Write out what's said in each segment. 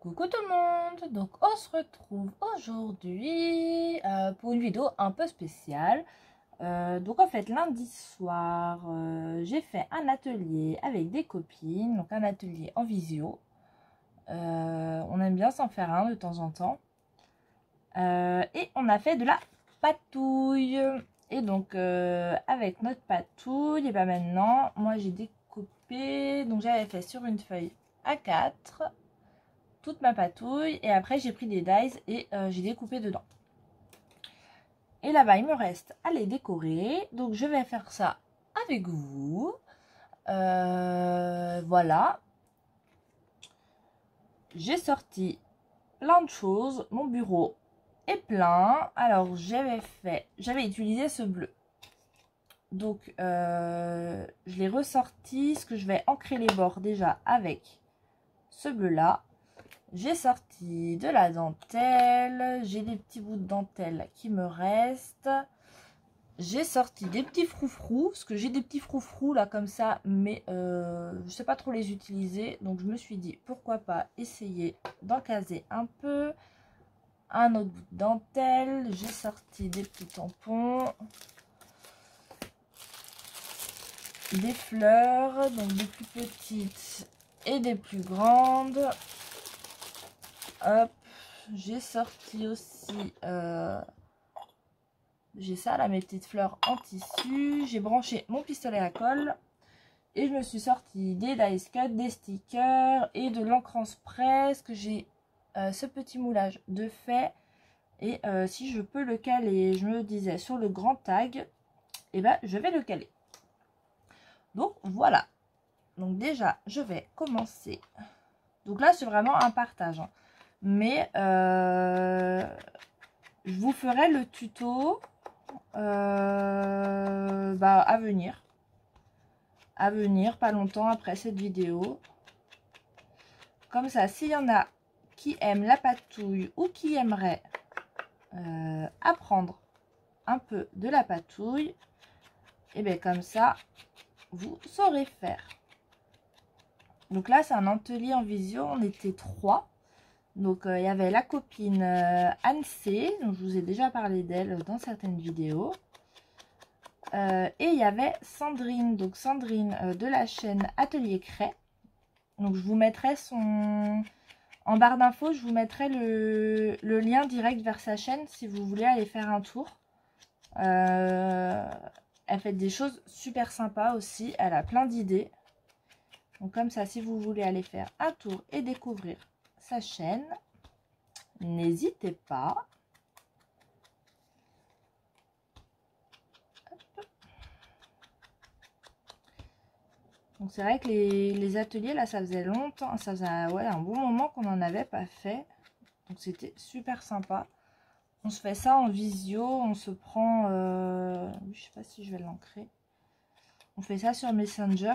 Coucou tout le monde, donc on se retrouve aujourd'hui pour une vidéo un peu spéciale. Donc en fait lundi soir j'ai fait un atelier avec des copines, donc un atelier en visio. On aime bien s'en faire un de temps en temps. Et on a fait de la patouille. Et donc avec notre patouille, et ben maintenant moi j'ai découpé, donc j'avais fait sur une feuille A4 toute ma patouille et après j'ai pris des dies et j'ai découpé dedans. Et là-bas il me reste à les décorer, donc je vais faire ça avec vous. Voilà, j'ai sorti plein de choses, mon bureau est plein. Alors j'avais utilisé ce bleu, donc je l'ai ressorti, ce que je vais ancrer les bords déjà avec ce bleu là. J'ai sorti de la dentelle, j'ai des petits bouts de dentelle qui me restent. J'ai sorti des petits froufrous, parce que j'ai des petits froufrous là comme ça, mais je sais pas trop les utiliser. Donc je me suis dit pourquoi pas essayer d'en caser un peu. Un autre bout de dentelle, j'ai sorti des petits tampons. Des fleurs, donc des plus petites et des plus grandes. Hop, j'ai sorti aussi, j'ai ça là, mes petites fleurs en tissu. J'ai branché mon pistolet à colle et je me suis sorti des dice cut, des stickers et de l'encre en spray, parce que j'ai ce petit moulage de fait et si je peux le caler, je me disais sur le grand tag, et ben je vais le caler. Donc voilà, donc déjà je vais commencer. Donc là c'est vraiment un partage, hein. Mais je vous ferai le tuto à venir. Pas longtemps après cette vidéo. Comme ça, s'il y en a qui aiment la patouille ou qui aimeraient apprendre un peu de la patouille, et bien comme ça, vous saurez faire. Donc là, c'est un atelier en visio, on était 3. Donc il y avait la copine Anne C, donc je vous ai déjà parlé d'elle dans certaines vidéos. Et il y avait Sandrine, donc Sandrine de la chaîne Atelier Cray. Donc je vous mettrai son... En barre d'infos, je vous mettrai le lien direct vers sa chaîne si vous voulez aller faire un tour. Elle fait des choses super sympas aussi, elle a plein d'idées. Donc comme ça, si vous voulez aller faire un tour et découvrir sa chaîne, n'hésitez pas. Donc c'est vrai que les ateliers là, ça faisait longtemps, ça faisait un bon moment qu'on n'en avait pas fait. Donc c'était super sympa. On se fait ça en visio, on se prend, je sais pas si je vais l'ancrer. On fait ça sur Messenger.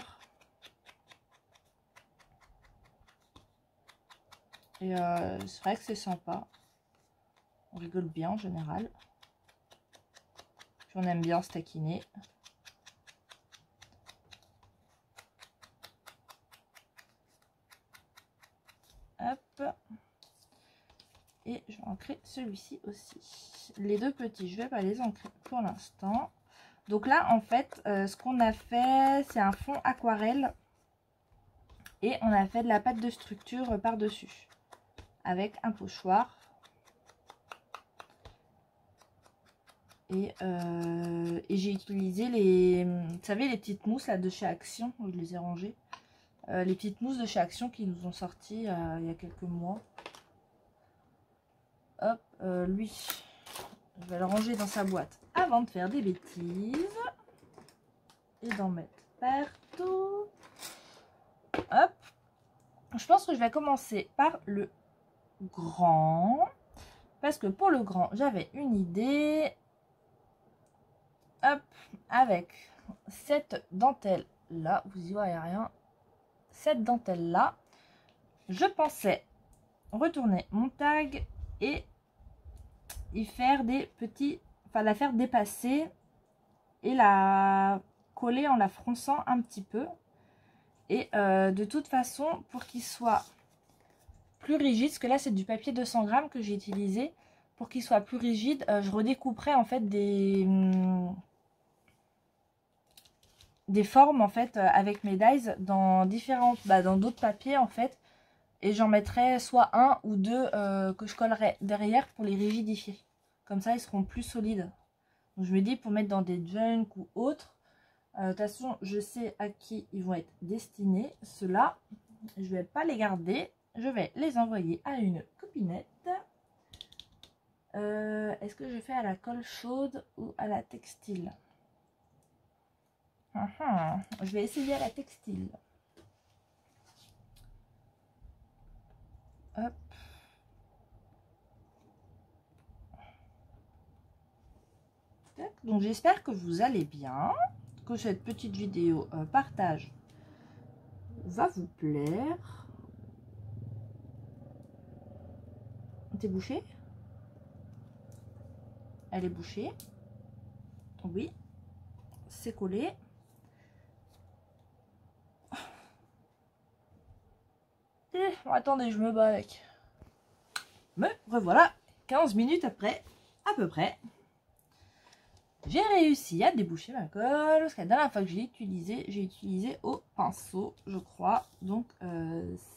Et c'est vrai que c'est sympa. On rigole bien en général. Puis on aime bien se taquiner. Hop. Et je vais ancrer celui-ci aussi. Les deux petits, je vais pas les ancrer pour l'instant. Donc là, en fait, ce qu'on a fait, c'est un fond aquarelle. Et on a fait de la pâte de structure par-dessus. Avec un pochoir. Et j'ai utilisé les... Vous savez, les petites mousses là, de chez Action. Je les ai rangées. Les petites mousses de chez Action qui nous ont sorti il y a quelques mois. Hop, lui, je vais le ranger dans sa boîte avant de faire des bêtises. Et d'en mettre partout. Hop. Je pense que je vais commencer par le grand. Parce que pour le grand, j'avais une idée. Hop, avec cette dentelle là, vous y voyez rien. Cette dentelle là, je pensais retourner mon tag et y faire des petits, enfin la faire dépasser et la coller en la fronçant un petit peu. Et de toute façon, pour qu'il soit plus rigide, parce que là c'est du papier 200 grammes que j'ai utilisé. Pour qu'il soit plus rigide, je redécouperai en fait des formes en fait avec mes dies dans différents, dans d'autres papiers en fait. Et j'en mettrai soit un ou deux que je collerai derrière pour les rigidifier. Comme ça ils seront plus solides. Donc je me dis pour mettre dans des junk ou autres. De toute façon je sais à qui ils vont être destinés. Ceux-là, je vais pas les garder. Je vais les envoyer à une copinette. Est-ce que je fais à la colle chaude ou à la textile? Je vais essayer à la textile. Hop. Donc j'espère que vous allez bien, que cette petite vidéo partage va vous plaire. T'es bouchée? Elle est bouchée. Oui. C'est collé. Attendez, je me bats avec. Me revoilà 15 minutes après, à peu près. J'ai réussi à déboucher ma colle. Parce que la dernière fois que j'ai utilisé au pinceau, je crois. Donc,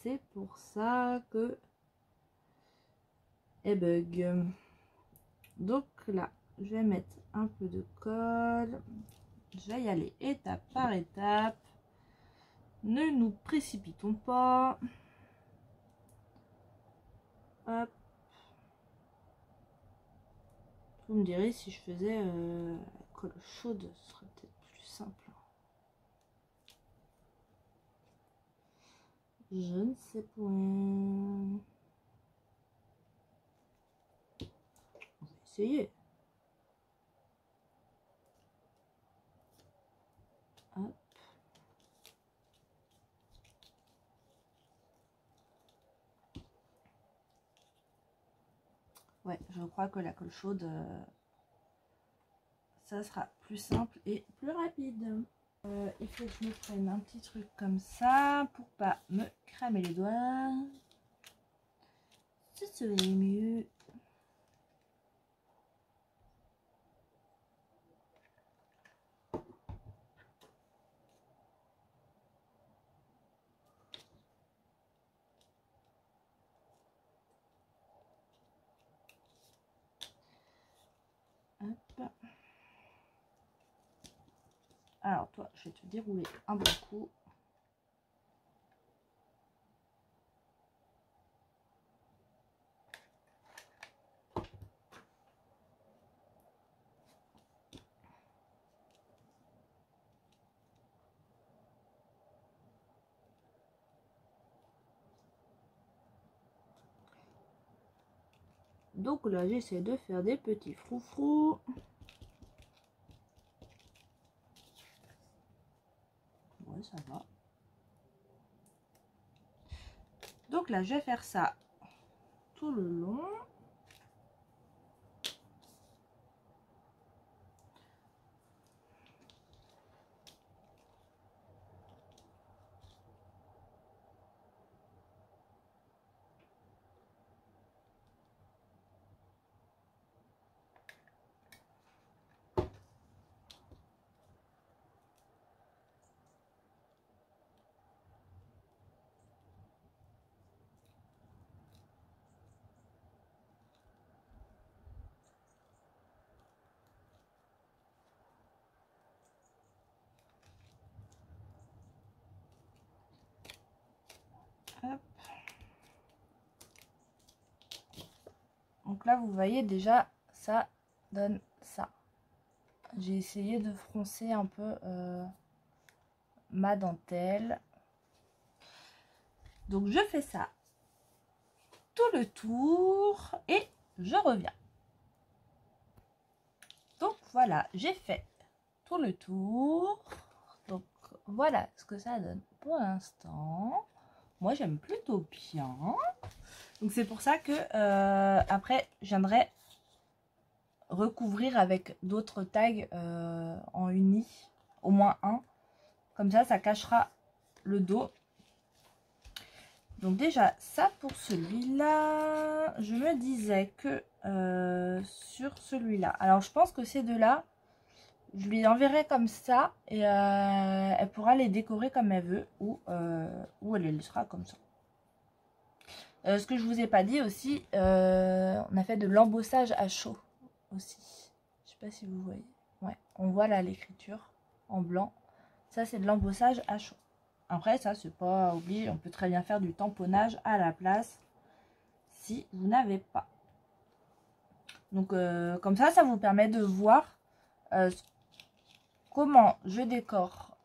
c'est pour ça que elle bug. Donc là, je vais mettre un peu de colle. Je vais y aller étape par étape. Ne nous précipitons pas. Hop. Vous me direz si je faisais la colle chaude, ce serait peut-être plus simple. Je ne sais pas. On va essayer. Hop. Ouais, je crois que la colle chaude, ça sera plus simple et plus rapide. Il faut que je me prenne un petit truc comme ça pour pas me cramer les doigts. Ce serait mieux. Hop. Alors toi, je vais te dérouler un bon coup. Donc là, j'essaie de faire des petits froufrous. Ouais, ça va. Donc là, je vais faire ça tout le long. Hop. Donc là, vous voyez déjà, ça donne ça. J'ai essayé de froncer un peu ma dentelle. Donc je fais ça tout le tour et je reviens. Donc voilà, j'ai fait tout le tour. Donc voilà ce que ça donne pour l'instant. Moi j'aime plutôt bien. Donc c'est pour ça que après je viendrai recouvrir avec d'autres tags en uni, au moins un. Comme ça, ça cachera le dos. Donc déjà, ça pour celui-là, je me disais que sur celui-là, alors je pense que ces deux-là, je lui enverrai comme ça et elle pourra les décorer comme elle veut ou elle les laissera comme ça. Ce que je vous ai pas dit aussi, on a fait de l'embossage à chaud aussi. Je sais pas si vous voyez. Ouais, on voit là l'écriture en blanc. Ça c'est de l'embossage à chaud. Après ça c'est pas obligé, on peut très bien faire du tamponnage à la place si vous n'avez pas. Donc comme ça vous permet de voir comment je décore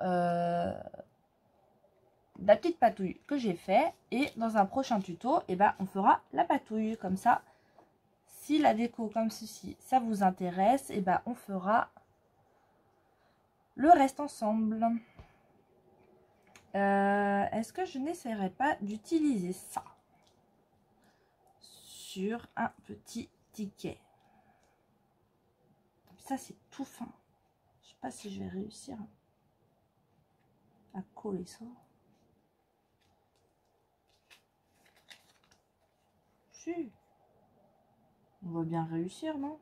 la petite patouille que j'ai fait. Et dans un prochain tuto, et ben, on fera la patouille comme ça. Si la déco comme ceci, ça vous intéresse, et ben, on fera le reste ensemble. Est-ce que je n'essaierai pas d'utiliser ça sur un petit ticket? Ça, c'est tout fin. Je sais pas si je vais réussir à coller ça. Si. On va bien réussir, non?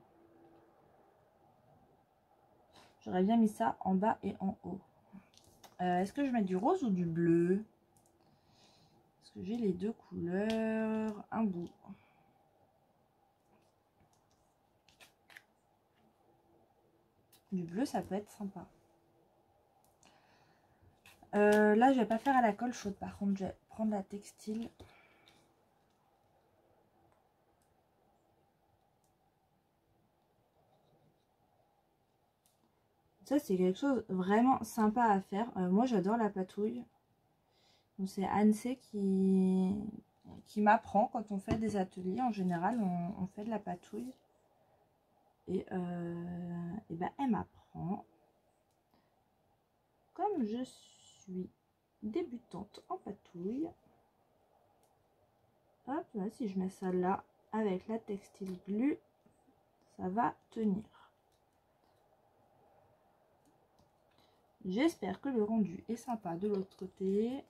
J'aurais bien mis ça en bas et en haut. Est-ce que je mets du rose ou du bleu? Parce que j'ai les deux couleurs. Un bout. Du bleu, ça peut être sympa. Là, je vais pas faire à la colle chaude. Par contre, je vais prendre la textile. Ça, c'est quelque chose vraiment sympa à faire. Moi, j'adore la patouille. C'est Anne-C qui m'apprend quand on fait des ateliers. En général, on fait de la patouille. Et ben, elle m'apprend. Comme je suis débutante en patouille. Hop, là, si je mets ça là, avec la textile glue, ça va tenir. J'espère que le rendu est sympa de l'autre côté.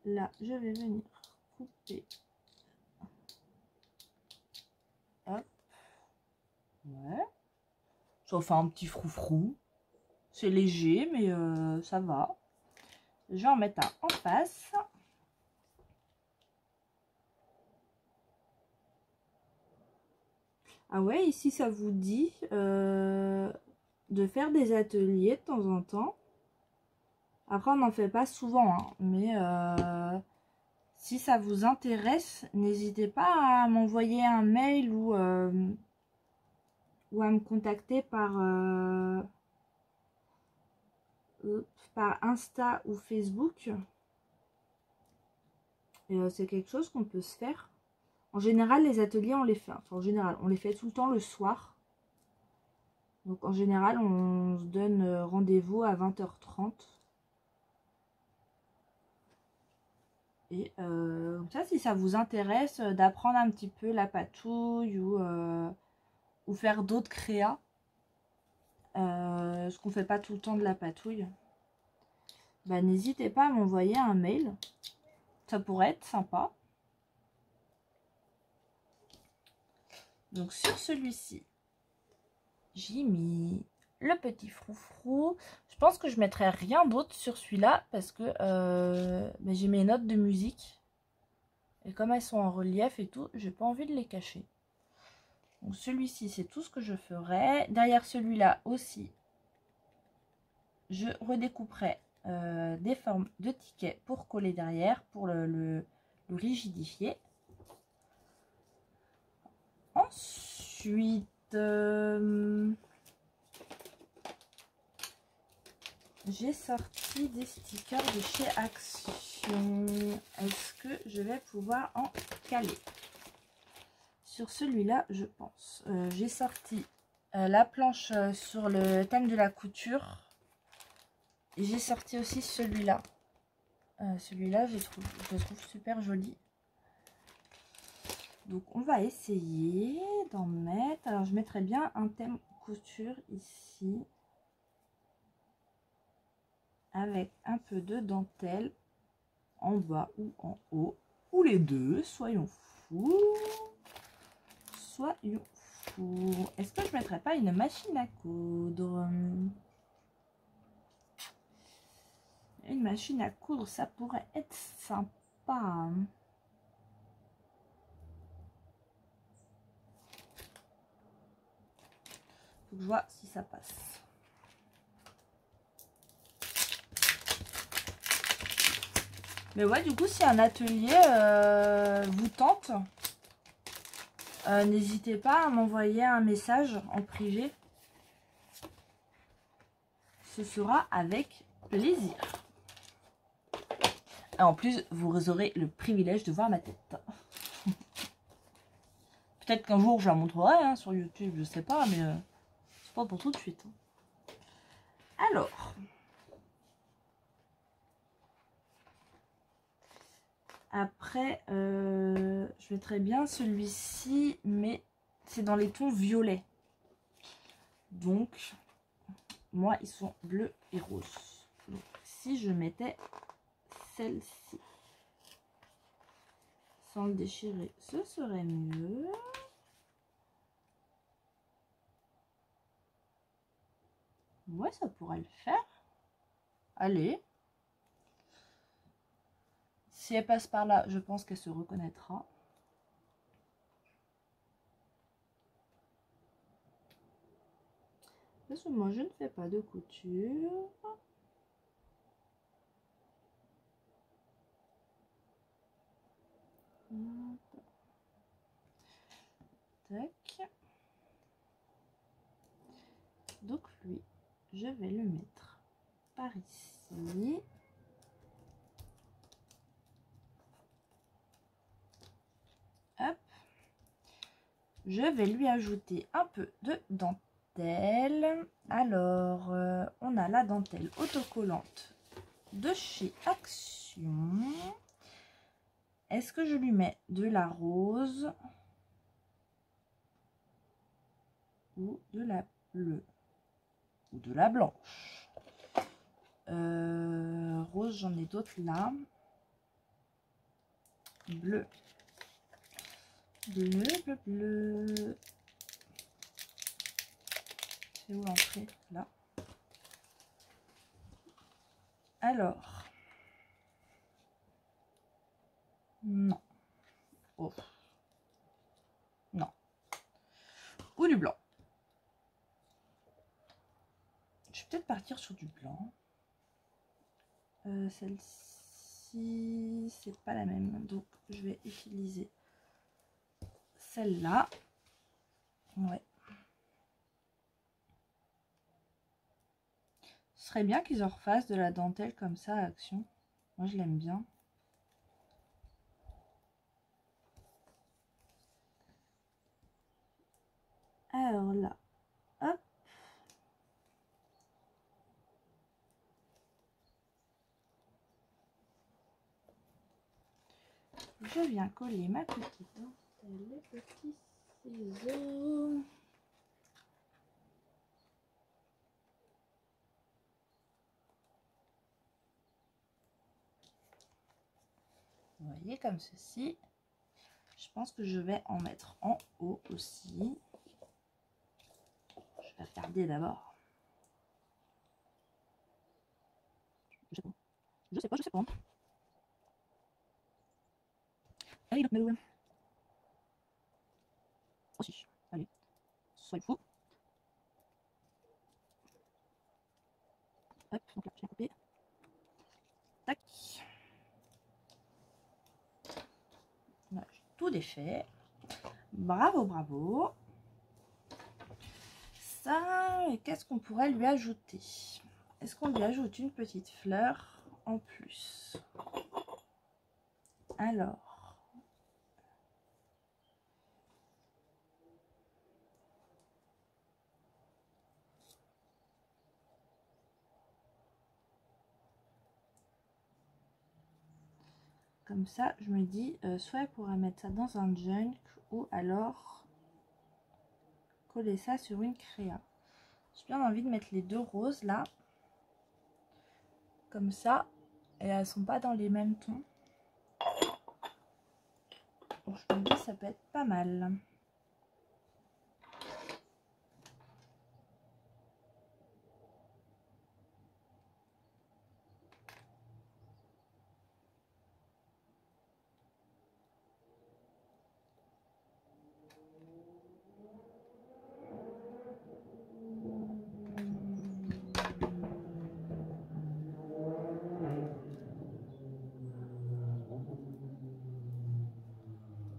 Là, je vais venir couper. Hop. Ouais. Ça fait un petit froufrou. C'est léger, mais ça va. Je vais en mettre un en face. Ah ouais, ici, ça vous dit de faire des ateliers de temps en temps. Après, on n'en fait pas souvent, hein, mais si ça vous intéresse, n'hésitez pas à m'envoyer un mail ou à me contacter par Insta ou Facebook. Et c'est quelque chose qu'on peut se faire. En général, les ateliers, on les fait. Enfin, en général, on les fait tout le temps le soir. Donc, en général, on se donne rendez-vous à 20h30. Et comme ça, si ça vous intéresse d'apprendre un petit peu la patouille ou faire d'autres créas, ce qu'on fait pas tout le temps de la patouille, bah, n'hésitez pas à m'envoyer un mail. Ça pourrait être sympa. Donc sur celui-ci, j'ai mis le petit froufrou. Je pense que je mettrai rien d'autre sur celui-là parce que bah, j'ai mes notes de musique. Et comme elles sont en relief et tout, j'ai pas envie de les cacher. Donc celui-ci, c'est tout ce que je ferai. Derrière celui-là aussi, je redécouperai des formes de tickets pour coller derrière, pour le rigidifier. Ensuite, j'ai sorti des stickers de chez Action. Est-ce que je vais pouvoir en caler? Sur celui-là, je pense. J'ai sorti la planche sur le thème de la couture. Et j'ai sorti aussi celui-là. Celui-là, je le trouve super joli. Donc, on va essayer d'en mettre. Alors, je mettrai bien un thème couture ici. Avec un peu de dentelle en bas ou en haut, ou les deux, soyons fous. Soyons fous. Est-ce que je mettrais pas une machine à coudre? Une machine à coudre, ça pourrait être sympa. Faut que je vois si ça passe. Mais ouais, du coup, si un atelier vous tente, n'hésitez pas à m'envoyer un message en privé. Ce sera avec plaisir. Et en plus, vous aurez le privilège de voir ma tête. Peut-être qu'un jour, je la montrerai hein, sur YouTube, je sais pas, mais c'est pas pour tout de suite. Alors, après, je mettrais bien celui-ci, mais c'est dans les tons violets. Donc, moi, ils sont bleus et roses. Donc, si je mettais celle-ci, sans le déchirer, ce serait mieux. Ouais, ça pourrait le faire. Allez. Si elle passe par là, je pense qu'elle se reconnaîtra. Parce que moi, je ne fais pas de couture. Tac. Donc lui, je vais le mettre par ici. Hop. Je vais lui ajouter un peu de dentelle. Alors, on a la dentelle autocollante de chez Action. Est-ce que je lui mets de la rose ou de la bleue ou de la blanche? Rose, j'en ai d'autres là. Bleu. Bleu, bleu, bleu. C'est où l'entrée? Là. Alors. Non. Oh. Non. Ou du blanc. Je vais peut-être partir sur du blanc. Celle-ci, c'est pas la même. Donc, je vais utiliser celle-là. Ouais. Ce serait bien qu'ils en refassent de la dentelle comme ça à Action. Moi, je l'aime bien. Alors là, hop. Je viens coller ma petite dentelle, les petits ciseaux. Vous voyez, comme ceci. Je pense que je vais en mettre en haut aussi. Je vais regarder d'abord. Je sais pas. Je sais pas, je sais pas. Allez, mais où? Oh si, allez. Soyez fou. Hop, donc là, je vais couper. Tac. Là, j'ai tout défait. Bravo, bravo. Ça, et qu'est-ce qu'on pourrait lui ajouter? Est-ce qu'on lui ajoute une petite fleur en plus? Alors. Comme ça, je me dis, soit elle pourrait mettre ça dans un junk ou alors coller ça sur une créa. J'ai bien envie de mettre les deux roses là. Comme ça. Et elles sont pas dans les mêmes tons. Donc, je me dis ça peut être pas mal.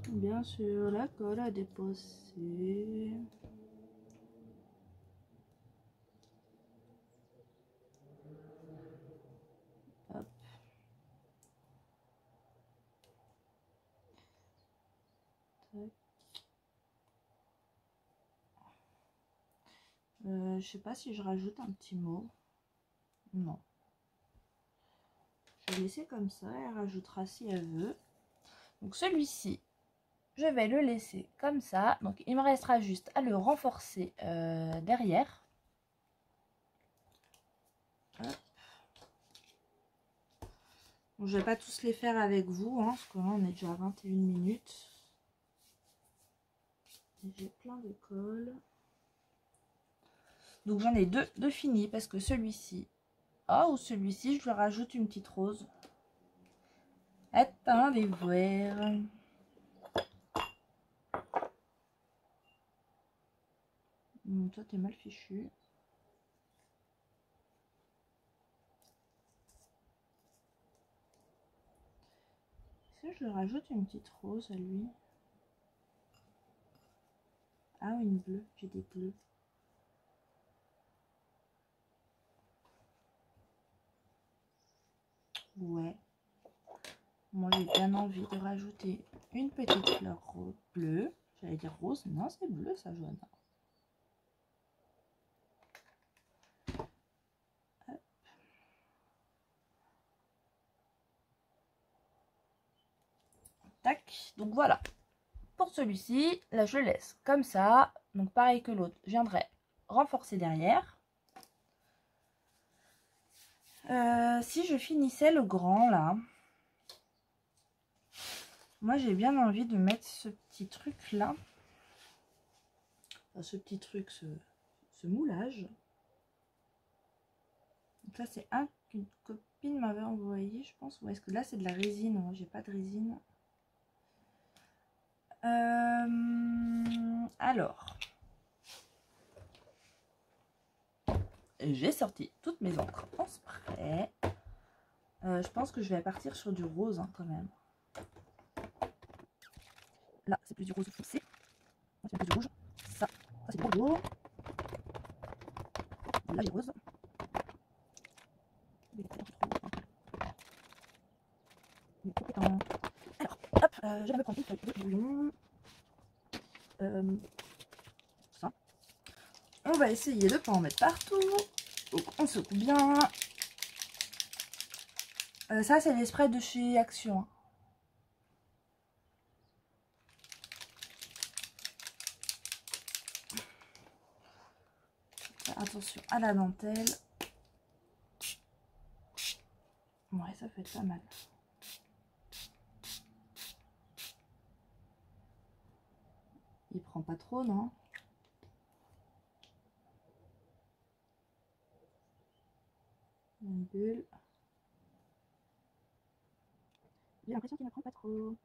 Bien sûr, la colle à déposer. Hop. Je sais pas si je rajoute un petit mot. Non. Je vais laisser comme ça. Elle rajoutera si elle veut. Donc celui-ci, je vais le laisser comme ça. Donc il me restera juste à le renforcer derrière. Hop. Bon, je vais pas tous les faire avec vous, hein, parce que là on est déjà à 21 minutes. J'ai plein de colle. Donc j'en ai deux finis parce que celui-ci, ou celui-ci, je lui rajoute une petite rose. Attendez voir. Toi t'es mal fichu. Est-ce que je lui rajoute une petite rose à lui? Ah, une bleue, j'ai des bleus. Ouais. Moi j'ai bien envie de rajouter une petite fleur bleue. J'allais dire rose, non c'est bleu ça, Johanna. Tac, donc voilà. Pour celui-ci, là je le laisse comme ça. Donc pareil que l'autre, je viendrai renforcer derrière. Si je finissais le grand là, moi j'ai bien envie de mettre ce petit truc là. Enfin, ce petit truc, ce moulage. Donc là c'est un qu'une copine m'avait envoyé, je pense. Ou est-ce que là c'est de la résine? Moi j'ai pas de résine. Alors, j'ai sorti toutes mes encres en spray. Je pense que je vais partir sur du rose hein, quand même. Là, c'est plus du rose foncé. C'est plus du rouge. Ça c'est du bordeaux. Là, j'ai rose. Alors, hop, je vais me prendre une feuille de bouillon. Ça. On va essayer de ne pas en mettre partout. Donc, on secoue bien. Ça, c'est les sprays de chez Action. Attention à la dentelle. Ouais, ça fait pas mal. Il prend pas trop, non? Une bulle. J'ai l'impression qu'il ne prend pas trop.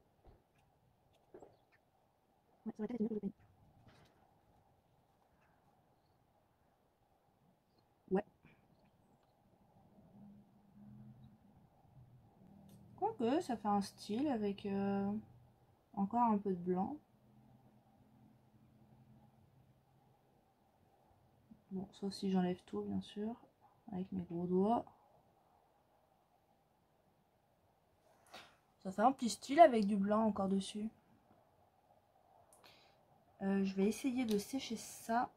Ouais, ça aurait été mieux que je paye. Ouais. Quoique, ça fait un style avec encore un peu de blanc. Bon, sauf si j'enlève tout, bien sûr, avec mes gros doigts. Ça fait un petit style avec du blanc encore dessus. Je vais essayer de sécher ça.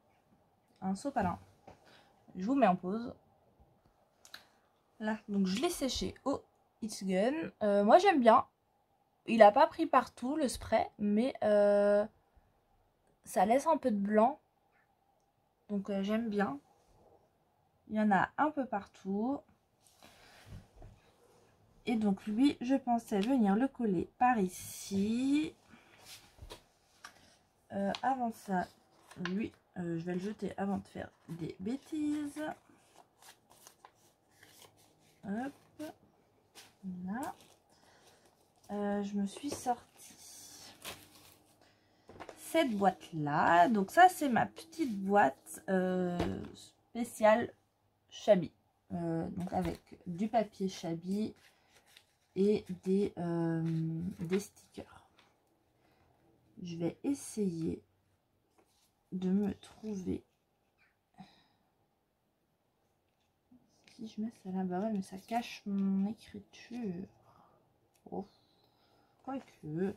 Un sopalin. Je vous mets en pause. Là, donc je l'ai séché au It's Gun. Moi j'aime bien. Il n'a pas pris partout le spray, mais ça laisse un peu de blanc. Donc j'aime bien. Il y en a un peu partout. Et donc lui, je pensais venir le coller par ici. avant ça, lui, je vais le jeter avant de faire des bêtises. Hop, là. Je me suis sorti cette boîte là. Donc ça, c'est ma petite boîte spéciale Chabi. Donc avec du papier Chabi et des stickers. Je vais essayer de me trouver. Si je mets ça là, bah ouais, mais ça cache mon écriture. Oh, quoique.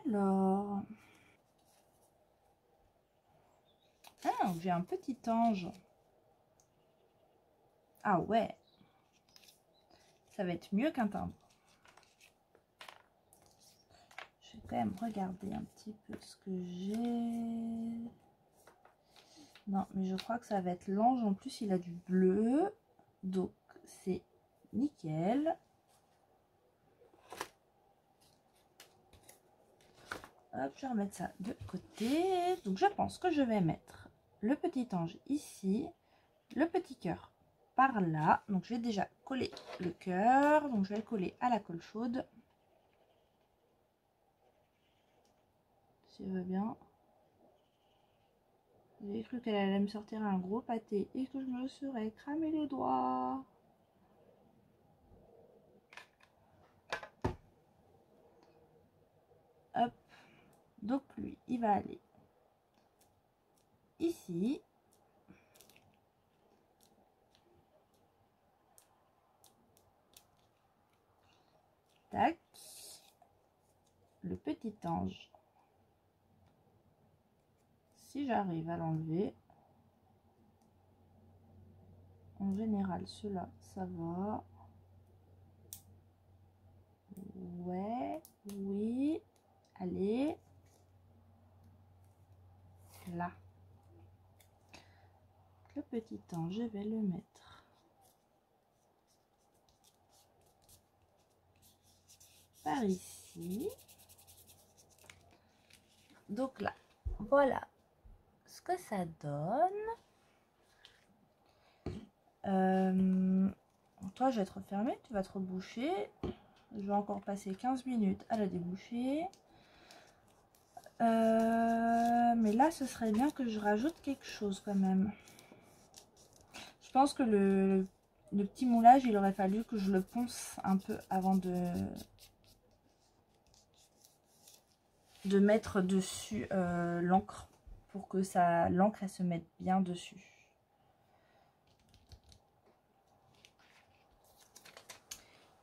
Alors. Ah, j'ai un petit ange. Ah ouais. Ça va être mieux qu'un timbre. Je vais quand même regarder un petit peu ce que j'ai. Non, mais je crois que ça va être l'ange. En plus, il a du bleu. Donc, c'est nickel. Hop, je vais remettre ça de côté. Donc, je pense que je vais mettre le petit ange ici. Le petit cœur par là. Donc, je vais déjà coller le cœur. Donc, je vais le coller à la colle chaude. Si elle veut bien. J'ai cru qu'elle allait me sortir un gros pâté et que je me serais cramé les doigts. Hop. Donc lui, il va aller ici. Tac. Le petit ange. Si j'arrive à l'enlever. En général, cela, ça va. Ouais, oui. Allez. Là. Le petit ange, je vais le mettre par ici. Donc là, voilà ce que ça donne. Toi, je vais te refermer, tu vas te reboucher. Je vais encore passer 15 minutes à la déboucher. Mais là, ce serait bien que je rajoute quelque chose quand même. Je pense que le petit moulage, il aurait fallu que je le ponce un peu avant de mettre dessus l'encre pour que l'encre elle se mette bien dessus.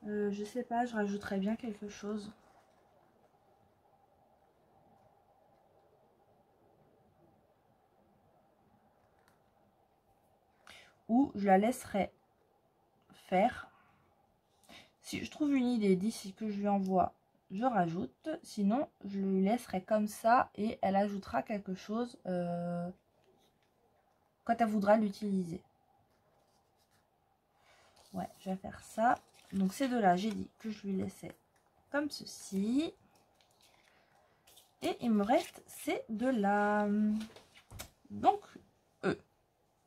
Je sais pas, je rajouterais bien quelque chose. Ou je la laisserai faire. Si je trouve une idée d'ici que je lui envoie, je rajoute. Sinon, je lui laisserai comme ça et elle ajoutera quelque chose quand elle voudra l'utiliser. Ouais, je vais faire ça. Donc ces deux-là, j'ai dit que je lui laissais comme ceci. Et il me reste ces deux-là. Donc,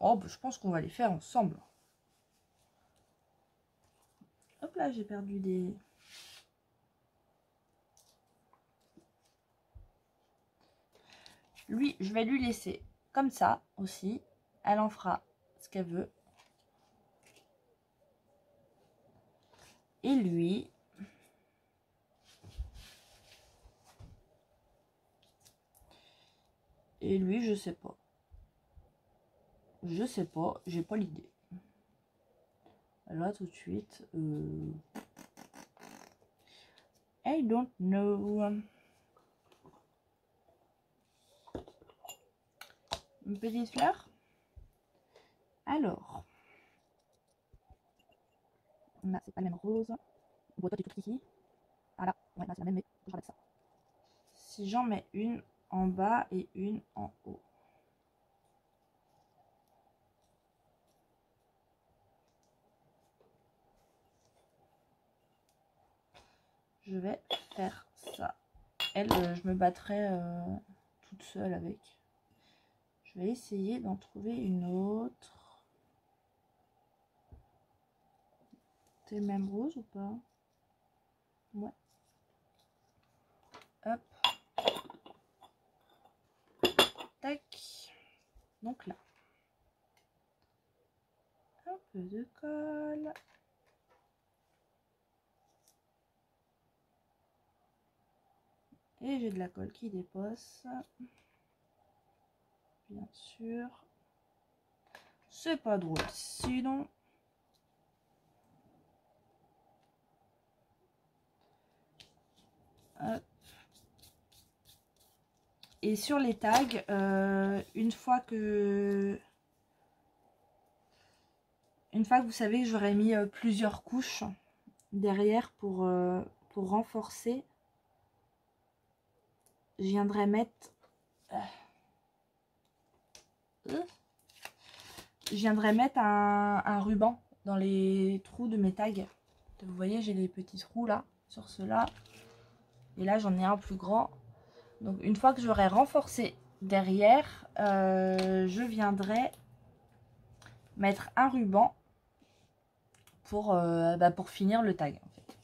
oh, bah, je pense qu'on va les faire ensemble. Hop là, j'ai perdu des... Lui, je vais lui laisser comme ça aussi. Elle en fera ce qu'elle veut. Et lui... je sais pas. Je sais pas, j'ai pas l'idée. Là, tout de suite... I don't know. Une petite fleur. Alors... Là, c'est pas le même rose. Bon, toi, tu es toute ici. Ah là, ouais, là, c'est la même, mais je rabaisse ça. Si j'en mets une en bas et une en haut. Je vais faire ça elle, je me battrais toute seule avec. Je vais essayer d'en trouver une autre. C'est le même rose ou pas? Ouais. Hop. Tac. Donc là. Un peu de colle. Et j'ai de la colle qui dépose. Bien sûr. C'est pas drôle sinon. Hop. Et sur les tags, une fois que vous savez que j'aurais mis plusieurs couches derrière pour renforcer, je viendrai mettre un ruban dans les trous de mes tags. Vous voyez, j'ai les petits trous là sur ceux-là, et là j'en ai un plus grand. Donc une fois que j'aurai renforcé derrière, je viendrai mettre un ruban pour finir le tag en fait.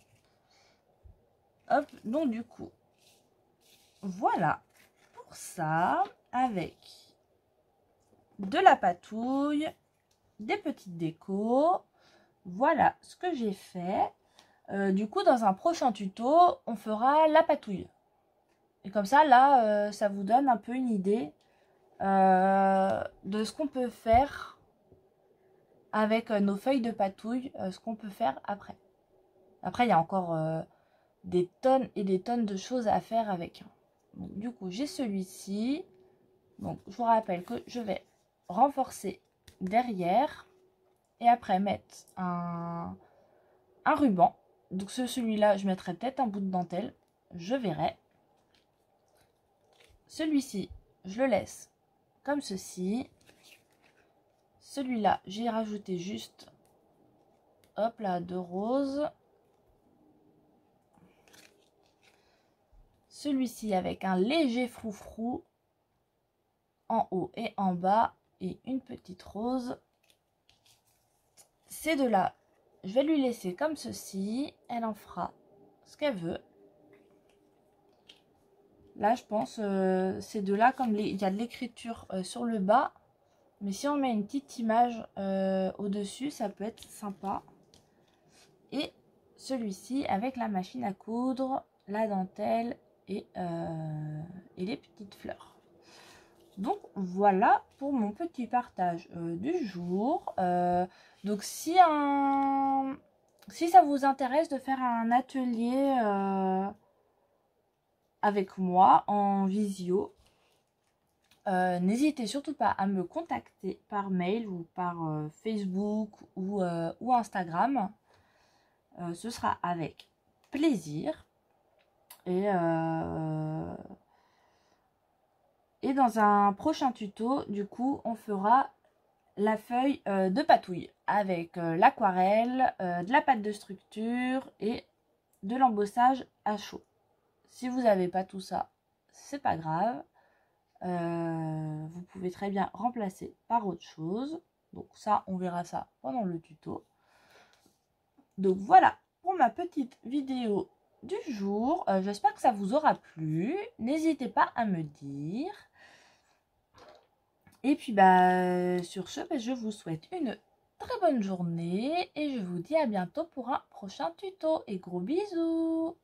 Hop, donc du coup, voilà pour ça, avec de la patouille, des petites décos. Voilà ce que j'ai fait. Du coup, dans un prochain tuto, on fera la patouille. Et comme ça, là, ça vous donne un peu une idée de ce qu'on peut faire avec nos feuilles de patouille, ce qu'on peut faire après. Après, il y a encore des tonnes et des tonnes de choses à faire avec. Donc, du coup, j'ai celui-ci. Donc, je vous rappelle que je vais renforcer derrière et après mettre un ruban. Donc, celui-là, je mettrai peut-être un bout de dentelle. Je verrai. Celui-ci, je le laisse comme ceci. Celui-là, j'ai rajouté juste, hop là, 2 roses. Celui-ci avec un léger froufrou en haut et en bas et une petite rose. Ces deux-là, je vais lui laisser comme ceci. Elle en fera ce qu'elle veut. Là, je pense, ces deux-là, comme il y a de l'écriture sur le bas, mais si on met une petite image au-dessus, ça peut être sympa. Et celui-ci avec la machine à coudre, la dentelle et les petites fleurs. Donc voilà pour mon petit partage du jour. Donc si ça vous intéresse de faire un atelier avec moi en visio, n'hésitez surtout pas à me contacter par mail ou par Facebook ou Instagram. Ce sera avec plaisir. Et dans un prochain tuto, du coup, on fera la feuille de patouille avec l'aquarelle, de la pâte de structure et de l'embossage à chaud. Si vous n'avez pas tout ça, c'est pas grave. Vous pouvez très bien remplacer par autre chose. Donc ça, on verra ça pendant le tuto. Donc voilà pour ma petite vidéo du jour. J'espère que ça vous aura plu. N'hésitez pas à me dire. Et puis sur ce, je vous souhaite une très bonne journée et je vous dis à bientôt pour un prochain tuto. Et gros bisous!